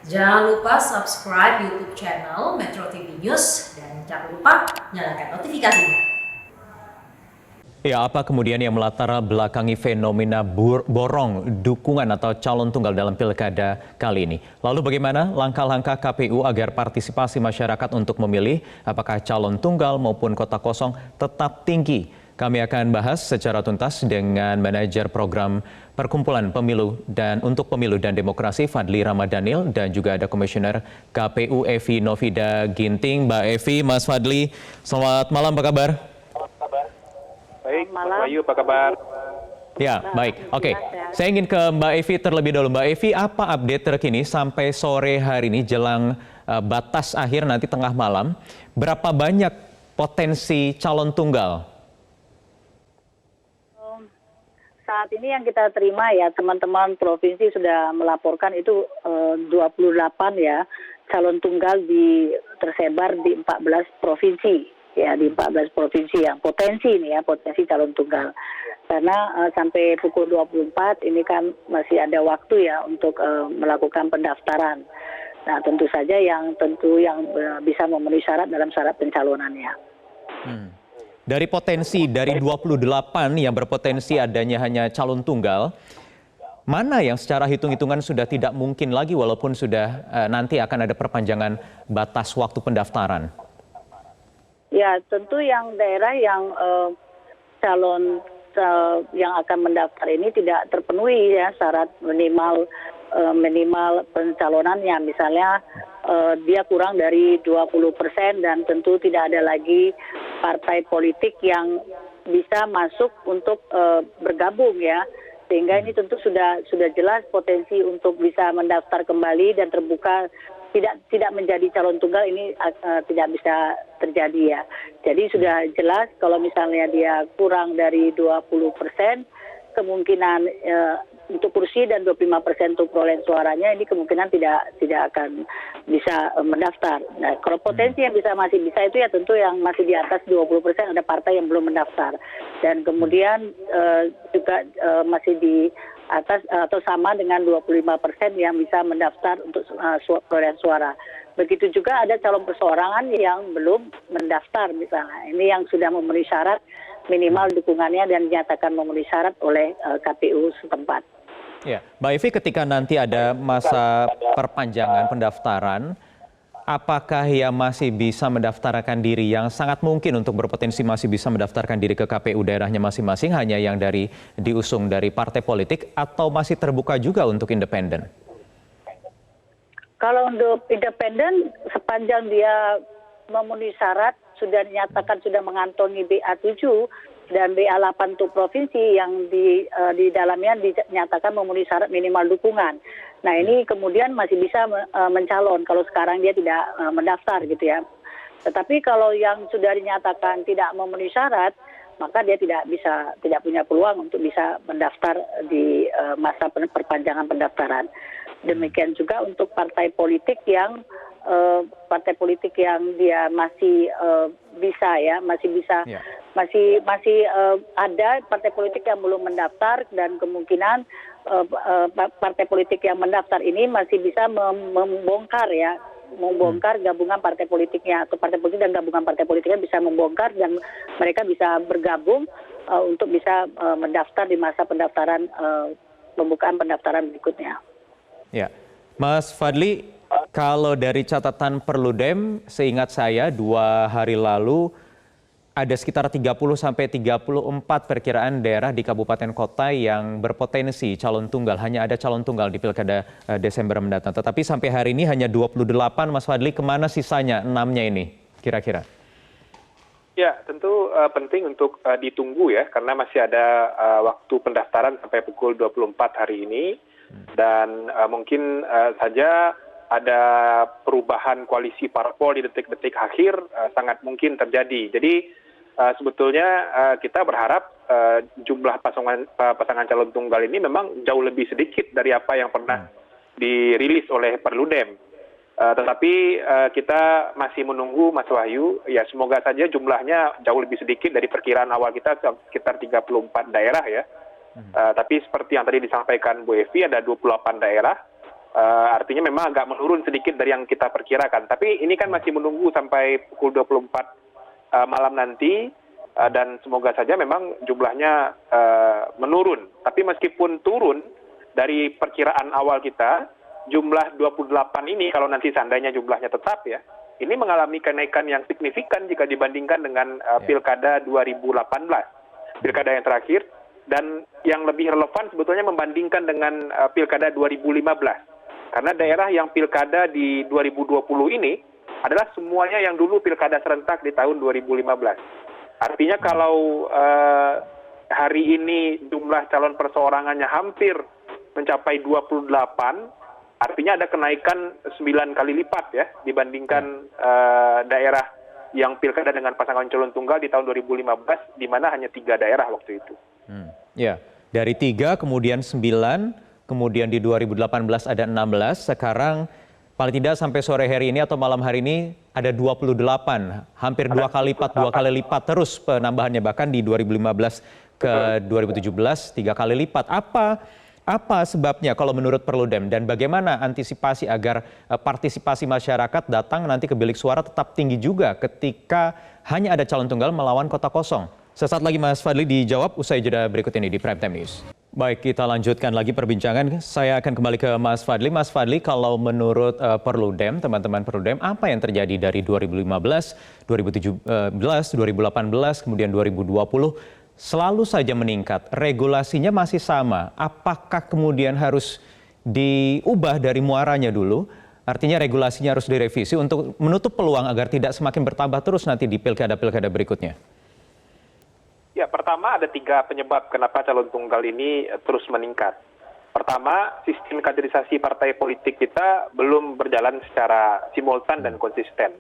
Jangan lupa subscribe YouTube channel Metro TV News dan jangan lupa nyalakan notifikasinya. Ya, apa kemudian yang melatar belakangi fenomena borong dukungan atau calon tunggal dalam pilkada kali ini? Lalu bagaimana langkah-langkah KPU agar partisipasi masyarakat untuk memilih apakah calon tunggal maupun kota kosong tetap tinggi? Kami akan bahas secara tuntas dengan manajer program Perkumpulan Pemilu dan untuk Pemilu dan Demokrasi Fadli Ramadhanil dan juga ada Komisioner KPU Evi Novida Ginting. Mbak Evi, Mas Fadli, selamat malam, apa kabar? Baik, Mas Wahyu, apa kabar? Ya, baik. Oke, saya ingin ke Mbak Evi terlebih dahulu. Mbak Evi, apa update terkini sampai sore hari ini jelang batas akhir nanti tengah malam? Berapa banyak potensi calon tunggal? Saat ini yang kita terima ya, teman-teman provinsi sudah melaporkan itu 28 ya, calon tunggal tersebar di 14 provinsi. Ya, di 14 provinsi yang potensi ini ya, potensi calon tunggal. Karena sampai pukul 24 ini kan masih ada waktu ya untuk melakukan pendaftaran. Nah, tentu saja yang bisa memenuhi syarat dalam syarat pencalonannya. Dari potensi dari 28 yang berpotensi adanya hanya calon tunggal, mana yang secara hitung-hitungan sudah tidak mungkin lagi walaupun sudah nanti akan ada perpanjangan batas waktu pendaftaran? Ya, tentu yang daerah yang calon yang akan mendaftar ini tidak terpenuhi ya syarat minimal pencalonannya. Misalnya dia kurang dari 20% dan tentu tidak ada lagi partai politik yang bisa masuk untuk bergabung ya. Sehingga ini tentu sudah jelas potensi untuk bisa mendaftar kembali dan terbuka tidak menjadi calon tunggal ini tidak bisa terjadi ya. Jadi sudah jelas kalau misalnya dia kurang dari 20%, kemungkinan untuk kursi dan 25% untuk perolehan suaranya ini kemungkinan tidak akan bisa mendaftar. Nah, kalau potensi yang masih bisa itu ya tentu yang masih di atas 20% ada partai yang belum mendaftar. Dan kemudian juga masih di atas atau sama dengan 25% yang bisa mendaftar untuk perolehan suara. Begitu juga ada calon perseorangan yang belum mendaftar misalnya. Ini yang sudah memenuhi syarat minimal dukungannya dan dinyatakan memenuhi syarat oleh KPU setempat. Ya, Mbak Evi, ketika nanti ada masa perpanjangan pendaftaran, apakah yang masih bisa mendaftarkan diri yang sangat mungkin untuk berpotensi masih bisa mendaftarkan diri ke KPU daerahnya masing-masing hanya yang diusung dari partai politik atau masih terbuka juga untuk independen? Kalau untuk independen sepanjang dia memenuhi syarat sudah dinyatakan sudah mengantongi BA7 dan BA8 untuk provinsi yang di dalamnya dinyatakan memenuhi syarat minimal dukungan. Nah, ini kemudian masih bisa mencalon kalau sekarang dia tidak mendaftar gitu ya. Tetapi kalau yang sudah dinyatakan tidak memenuhi syarat, maka dia tidak punya peluang untuk bisa mendaftar di masa perpanjangan pendaftaran. Demikian juga untuk partai politik yang dia masih bisa ya, masih ada partai politik yang belum mendaftar dan kemungkinan partai politik yang mendaftar ini masih bisa membongkar gabungan partai politiknya atau partai politik dan gabungan partai politiknya bisa membongkar dan mereka bisa bergabung untuk bisa mendaftar di masa pendaftaran pembukaan pendaftaran berikutnya. Ya, Mas Fadli, kalau dari catatan Perludem, seingat saya 2 hari lalu ada sekitar 30 sampai 34 perkiraan daerah di kabupaten kota yang berpotensi calon tunggal. Hanya ada calon tunggal di Pilkada Desember mendatang. Tetapi sampai hari ini hanya 28, Mas Fadli, kemana sisanya 6-nya ini kira-kira? Ya, tentu penting untuk ditunggu ya, karena masih ada waktu pendaftaran sampai pukul 24 hari ini. Dan mungkin saja ada perubahan koalisi parpol di detik-detik akhir sangat mungkin terjadi. Jadi sebetulnya kita berharap jumlah pasangan calon tunggal ini memang jauh lebih sedikit dari apa yang pernah dirilis oleh Perludem. Tetapi kita masih menunggu, Mas Wahyu, ya semoga saja jumlahnya jauh lebih sedikit dari perkiraan awal kita sekitar 34 daerah ya. Tapi seperti yang tadi disampaikan Bu Evi, ada 28 daerah Artinya memang agak menurun sedikit dari yang kita perkirakan. Tapi ini kan masih menunggu sampai pukul 24 malam nanti, dan semoga saja memang jumlahnya menurun. Tapi meskipun turun dari perkiraan awal kita, jumlah 28 ini kalau nanti seandainya jumlahnya tetap ya, ini mengalami kenaikan yang signifikan jika dibandingkan dengan pilkada 2018, pilkada yang terakhir. Dan yang lebih relevan sebetulnya membandingkan dengan pilkada 2015. Karena daerah yang pilkada di 2020 ini adalah semuanya yang dulu pilkada serentak di tahun 2015. Artinya kalau hari ini jumlah calon perseorangannya hampir mencapai 28, artinya ada kenaikan 9 kali lipat ya dibandingkan daerah yang pilkada dengan pasangan calon tunggal di tahun 2015, di mana hanya 3 daerah waktu itu. Ya, dari 3 kemudian 9, kemudian di 2018 ada 16, sekarang paling tidak sampai sore hari ini atau malam hari ini ada 28, hampir 2 kali lipat terus penambahannya, bahkan di 2015 ke 2017 3 kali lipat. Apa sebabnya kalau menurut Perludem, dan bagaimana antisipasi agar partisipasi masyarakat datang nanti ke bilik suara tetap tinggi juga ketika hanya ada calon tunggal melawan kota kosong? Sesaat lagi Mas Fadli dijawab usai jeda berikut ini di Prime Time News. Baik, kita lanjutkan lagi perbincangan. Saya akan kembali ke Mas Fadli. Mas Fadli, kalau menurut Perludem, teman-teman Perludem, apa yang terjadi dari 2015, 2017, 2018, kemudian 2020, selalu saja meningkat? Regulasinya masih sama. Apakah kemudian harus diubah dari muaranya dulu? Artinya regulasinya harus direvisi untuk menutup peluang agar tidak semakin bertambah terus nanti di pilkada-pilkada berikutnya. Ya, pertama ada 3 penyebab kenapa calon tunggal ini terus meningkat. Pertama, sistem kaderisasi partai politik kita belum berjalan secara simultan dan konsisten.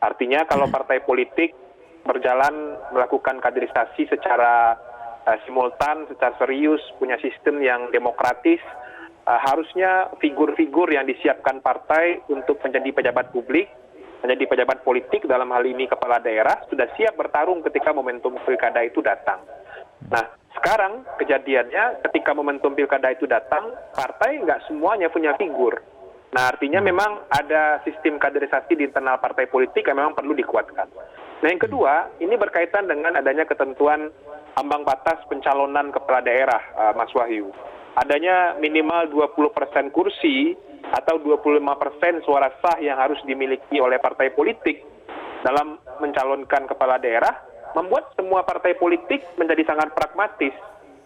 Artinya kalau partai politik berjalan melakukan kaderisasi secara simultan, secara serius, punya sistem yang demokratis, harusnya figur-figur yang disiapkan partai untuk menjadi pejabat publik, menjadi pejabat politik, dalam hal ini kepala daerah, sudah siap bertarung ketika momentum pilkada itu datang. Nah, sekarang kejadiannya ketika momentum pilkada itu datang, partai nggak semuanya punya figur. Nah, artinya memang ada sistem kaderisasi di internal partai politik yang memang perlu dikuatkan. Nah, yang kedua, ini berkaitan dengan adanya ketentuan ambang batas pencalonan kepala daerah, Mas Wahyu. Adanya minimal 20% kursi atau 25% suara sah yang harus dimiliki oleh partai politik dalam mencalonkan kepala daerah, membuat semua partai politik menjadi sangat pragmatis.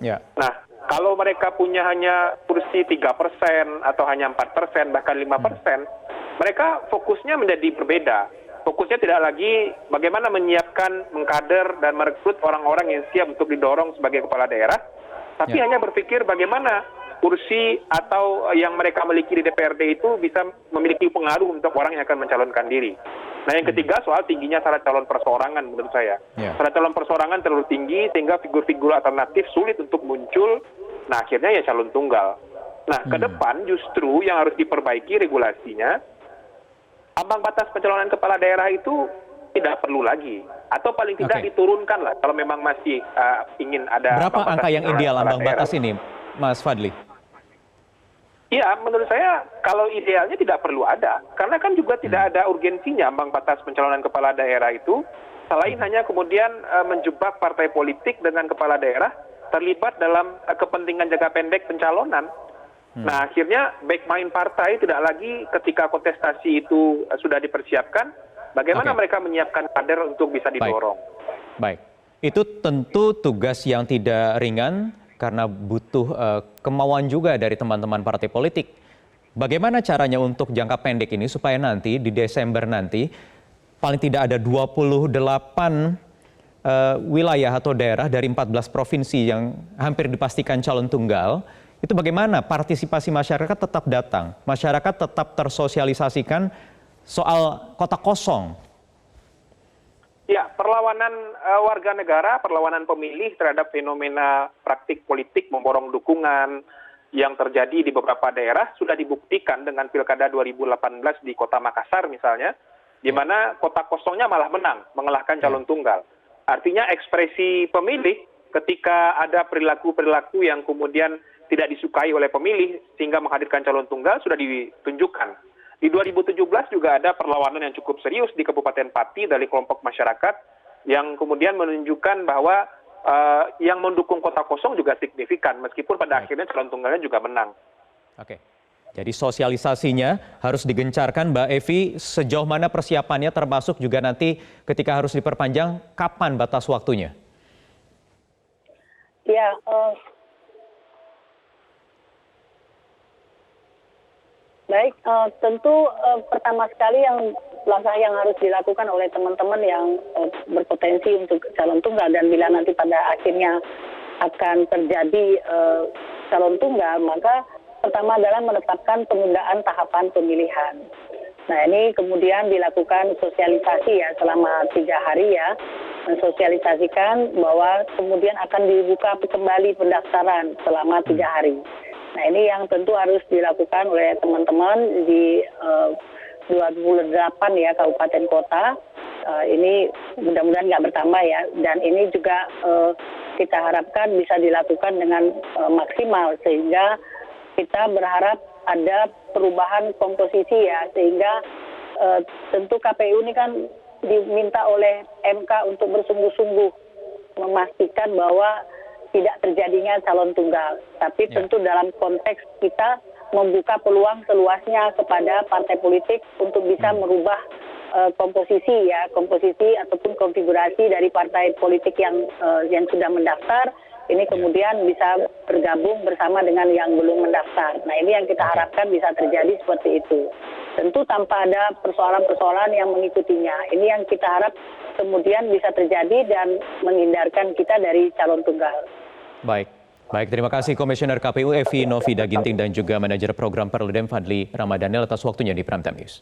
Ya. Nah, kalau mereka punya hanya kursi 3% atau hanya 4%, bahkan 5%, mereka fokusnya menjadi berbeda. Fokusnya tidak lagi bagaimana menyiapkan, mengkader, dan merekrut orang-orang yang siap untuk didorong sebagai kepala daerah, tapi hanya berpikir bagaimana kursi atau yang mereka miliki di DPRD itu bisa memiliki pengaruh untuk orang yang akan mencalonkan diri. Nah, yang ketiga soal tingginya syarat calon perseorangan menurut saya. Syarat calon perseorangan terlalu tinggi sehingga figur-figur alternatif sulit untuk muncul. Nah, akhirnya ya calon tunggal. Nah, ke depan justru yang harus diperbaiki regulasinya, ambang batas pencalonan kepala daerah itu tidak perlu lagi, atau paling tidak diturunkan lah kalau memang masih ingin ada. Berapa angka yang ideal ambang batas ini, Mas Fadli? Iya, menurut saya kalau idealnya tidak perlu ada, karena kan juga tidak ada urgensinya ambang batas pencalonan kepala daerah itu, selain hanya kemudian menjebak partai politik dengan kepala daerah terlibat dalam kepentingan jangka pendek pencalonan. Nah, akhirnya back main partai tidak lagi ketika kontestasi itu sudah dipersiapkan, bagaimana mereka menyiapkan kader untuk bisa didorong. Baik. Itu tentu tugas yang tidak ringan karena butuh kemauan juga dari teman-teman partai politik. Bagaimana caranya untuk jangka pendek ini supaya nanti di Desember nanti paling tidak ada 28 wilayah atau daerah dari 14 provinsi yang hampir dipastikan calon tunggal, itu bagaimana partisipasi masyarakat tetap datang, masyarakat tetap tersosialisasikan soal kota kosong? Ya, perlawanan warga negara, perlawanan pemilih terhadap fenomena praktik politik memborong dukungan yang terjadi di beberapa daerah sudah dibuktikan dengan Pilkada 2018 di Kota Makassar misalnya, di mana kota kosongnya malah menang, mengalahkan calon tunggal. Artinya ekspresi pemilih ketika ada perilaku-perilaku yang kemudian tidak disukai oleh pemilih sehingga menghadirkan calon tunggal sudah ditunjukkan. Di 2017 juga ada perlawanan yang cukup serius di Kabupaten Pati dari kelompok masyarakat yang kemudian menunjukkan bahwa yang mendukung kota kosong juga signifikan meskipun pada akhirnya calon tunggalnya juga menang. Oke. Jadi sosialisasinya harus digencarkan, Mbak Evi. Sejauh mana persiapannya, termasuk juga nanti ketika harus diperpanjang, kapan batas waktunya? Ya, baik, tentu pertama sekali langkah yang harus dilakukan oleh teman-teman yang berpotensi untuk calon tunggal dan bila nanti pada akhirnya akan terjadi calon tunggal, maka pertama adalah menetapkan penundaan tahapan pemilihan. Nah, ini kemudian dilakukan sosialisasi ya selama 3 hari ya, mensosialisasikan bahwa kemudian akan dibuka kembali pendaftaran selama 3 hari. Nah, ini yang tentu harus dilakukan oleh teman-teman di 28 ya kabupaten kota. Ini mudah-mudahan nggak bertambah ya. Dan ini juga kita harapkan bisa dilakukan dengan maksimal sehingga kita berharap ada perubahan komposisi ya, sehingga tentu KPU ini kan diminta oleh MK untuk bersungguh-sungguh memastikan bahwa tidak terjadinya calon tunggal. Tapi tentu dalam konteks kita membuka peluang seluasnya kepada partai politik untuk bisa merubah komposisi ataupun konfigurasi dari partai politik yang sudah mendaftar. Ini kemudian bisa bergabung bersama dengan yang belum mendaftar. Nah, ini yang kita harapkan bisa terjadi seperti itu. Tentu tanpa ada persoalan-persoalan yang mengikutinya. Ini yang kita harap kemudian bisa terjadi dan menghindarkan kita dari calon tunggal. Baik, terima kasih Komisioner KPU Evi Novida Ginting dan juga Manajer Program Perludem Fadli Ramadhanil atas waktunya di Prime Time News.